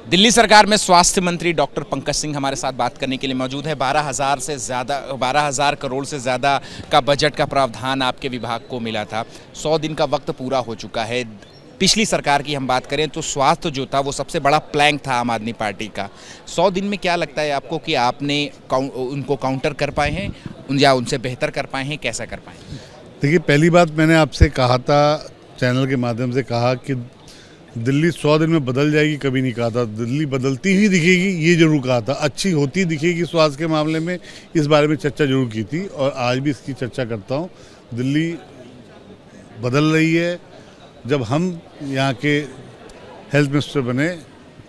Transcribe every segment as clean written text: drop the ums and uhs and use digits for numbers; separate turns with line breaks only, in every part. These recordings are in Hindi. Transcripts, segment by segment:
दिल्ली सरकार में स्वास्थ्य मंत्री डॉक्टर पंकज सिंह हमारे साथ बात करने के लिए मौजूद है। 12,000 करोड़ से ज़्यादा का बजट का प्रावधान आपके विभाग को मिला था। 100 दिन का वक्त पूरा हो चुका है। पिछली सरकार की हम बात करें तो स्वास्थ्य जो था वो सबसे बड़ा प्लैंक था आम आदमी पार्टी का। 100 दिन में क्या लगता है आपको कि आपने उनको काउंटर कर पाए हैं या उनसे बेहतर कर पाए हैं, कैसा कर पाए हैं?
देखिए, पहली बात मैंने आपसे कहा था, चैनल के माध्यम से कहा कि दिल्ली 100 दिन में बदल जाएगी, कभी नहीं कहा था। दिल्ली बदलती ही दिखेगी ये जरूर कहा था। अच्छी होती दिखेगी स्वास्थ्य के मामले में, इस बारे में चर्चा जरूर की थी और आज भी इसकी चर्चा करता हूँ। दिल्ली बदल रही है। जब हम यहाँ के हेल्थ मिनिस्टर बने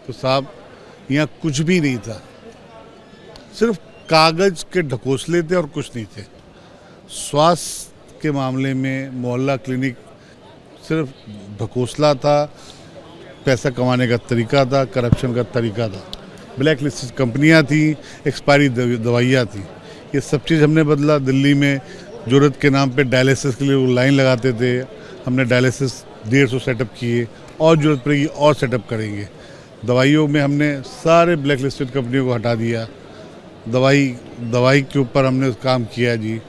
तो साहब यहाँ कुछ भी नहीं था, सिर्फ कागज़ के ढकोसले थे और कुछ नहीं थे। स्वास्थ्य के मामले में मोहल्ला क्लिनिक सिर्फ ढकोसला था, पैसा कमाने का तरीका था, करप्शन का तरीका था। ब्लैक लिस्टेड कंपनियां थी, एक्सपायरी दवाइयाँ थी। ये सब चीज़ हमने बदला। दिल्ली में ज़रूरत के नाम पे डायलिसिस के लिए वो लाइन लगाते थे, हमने डायलिसिस 150 सेटअप किए और ज़रूरत पड़ेगी और सेटअप करेंगे। दवाइयों में हमने सारे ब्लैक लिस्टेड कंपनियों को हटा दिया। दवाई के ऊपर हमने काम किया जी।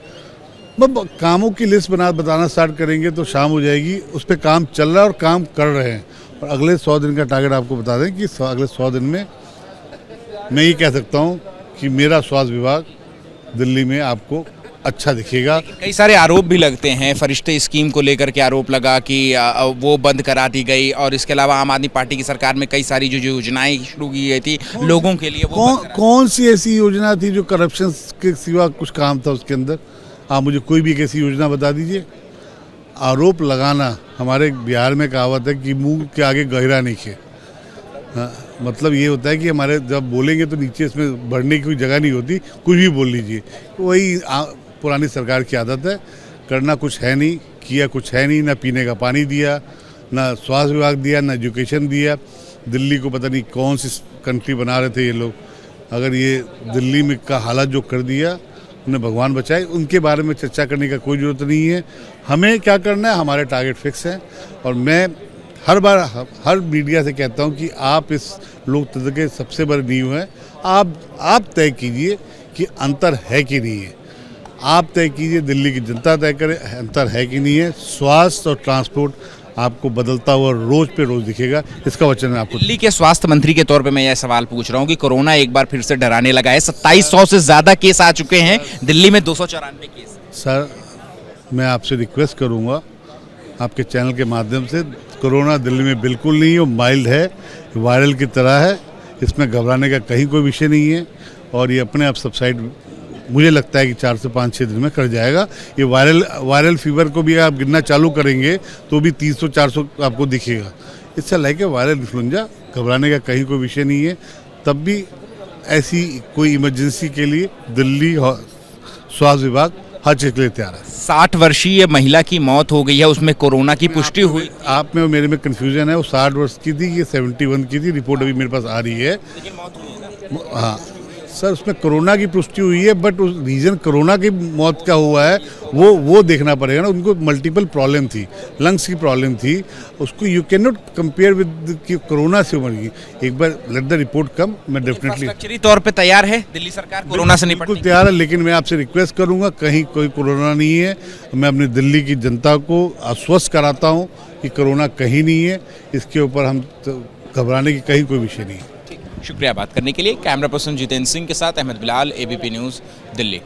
कामों की लिस्ट बताना स्टार्ट करेंगे तो शाम हो जाएगी। उस पर काम चल रहा है और काम कर रहे हैं। और अगले 100 दिन का टारगेट आपको बता दें कि अगले 100 दिन में मैं ये कह सकता हूँ कि मेरा स्वास्थ्य विभाग दिल्ली में आपको अच्छा दिखेगा।
कई सारे आरोप भी लगते हैं, फरिश्ते स्कीम को लेकर के आरोप लगा कि वो बंद करा दी गई और इसके अलावा आम आदमी पार्टी की सरकार में कई सारी जो योजनाएं शुरू की गई थी लोगों के लिए, वो
कौन सी ऐसी योजना थी जो करप्शन के सिवा कुछ काम था उसके अंदर? आप मुझे कोई भी एक ऐसी योजना बता दीजिए। आरोप लगाना, हमारे बिहार में कहावत है कि मुंह के आगे गहरा नहीं खे। मतलब ये होता है कि हमारे जब बोलेंगे तो नीचे इसमें बढ़ने की कोई जगह नहीं होती, कुछ भी बोल लीजिए। वही पुरानी सरकार की आदत है, करना कुछ है नहीं, किया कुछ है नहीं। ना पीने का पानी दिया, ना स्वास्थ्य विभाग दिया, ना एजुकेशन दिया। दिल्ली को पता नहीं कौन सी कंट्री बना रहे थे ये लोग। अगर ये दिल्ली में का हालत जो कर दिया, उन्हें भगवान बचाए। उनके बारे में चर्चा करने का कोई ज़रूरत नहीं है। हमें क्या करना है, हमारे टारगेट फिक्स हैं। और मैं हर बार हर मीडिया से कहता हूं कि आप इस लोकतंत्र के सबसे बड़े नींव हैं। आप तय कीजिए कि अंतर है कि नहीं है। आप तय कीजिए, दिल्ली की जनता तय करे अंतर है कि नहीं है। स्वास्थ्य और ट्रांसपोर्ट आपको बदलता हुआ रोज पे रोज दिखेगा, इसका वचन मैं आपको।
दिल्ली के स्वास्थ्य मंत्री के तौर पे मैं यह सवाल पूछ रहा हूं कि कोरोना एक बार फिर से डराने लगा है। 2700 से ज्यादा केस आ चुके हैं, दिल्ली में 294 केस।
सर, मैं आपसे रिक्वेस्ट करूंगा आपके चैनल के माध्यम से, कोरोना दिल्ली में बिल्कुल नहीं है, वो माइल्ड है, वायरल की तरह है। इसमें घबराने का कहीं कोई विषय नहीं है और ये अपने आप सबसाइड मुझे लगता है कि 4 से 5-6 दिन में कर जाएगा। ये वायरल फीवर को भी आप गिनना चालू करेंगे तो भी 300-400 आपको दिखेगा। इससे लाइक वायरल इन्फ्लुएंजा, घबराने का कहीं कोई विषय नहीं है। तब भी ऐसी कोई इमरजेंसी के लिए दिल्ली स्वास्थ्य विभाग हर चीज़ के लिए तैयार है।
60 वर्षीय महिला की मौत हो गई है, उसमें कोरोना की पुष्टि हुई।
आप में मेरे में कन्फ्यूजन है, वो 60 वर्ष की थी, ये 71 की थी। रिपोर्ट अभी मेरे पास आ रही है।
लेकिन मौत हुई है ना?
हाँ सर, उसमें कोरोना की पुष्टि हुई है, बट उस रीजन कोरोना की मौत का हुआ है वो देखना पड़ेगा ना। उनको मल्टीपल प्रॉब्लम थी, लंग्स की प्रॉब्लम थी, उसको you can not compare with कि कोरोना से मर गई। एक बार लेट द रिपोर्ट कम, मैं डेफिनेटली
तौर पे तैयार है दिल्ली सरकार कोरोना से निपटने
बिल्कुल तैयार है। लेकिन मैं आपसे रिक्वेस्ट करूंगा, कहीं कोई कोरोना नहीं है। मैं अपनी दिल्ली की जनता को आश्वस्त कराता हूँ कि कोरोना कहीं नहीं है। इसके ऊपर हम घबराने की कहीं कोई विषय नहीं है।
शुक्रिया बात करने के लिए। कैमरा पर्सन जितेंद्र सिंह के साथ Ahmad Bilal, ABP news, Delhi.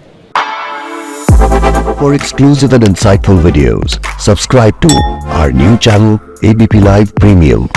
For exclusive and insightful videos, subscribe to our new channel ABP Live Premium.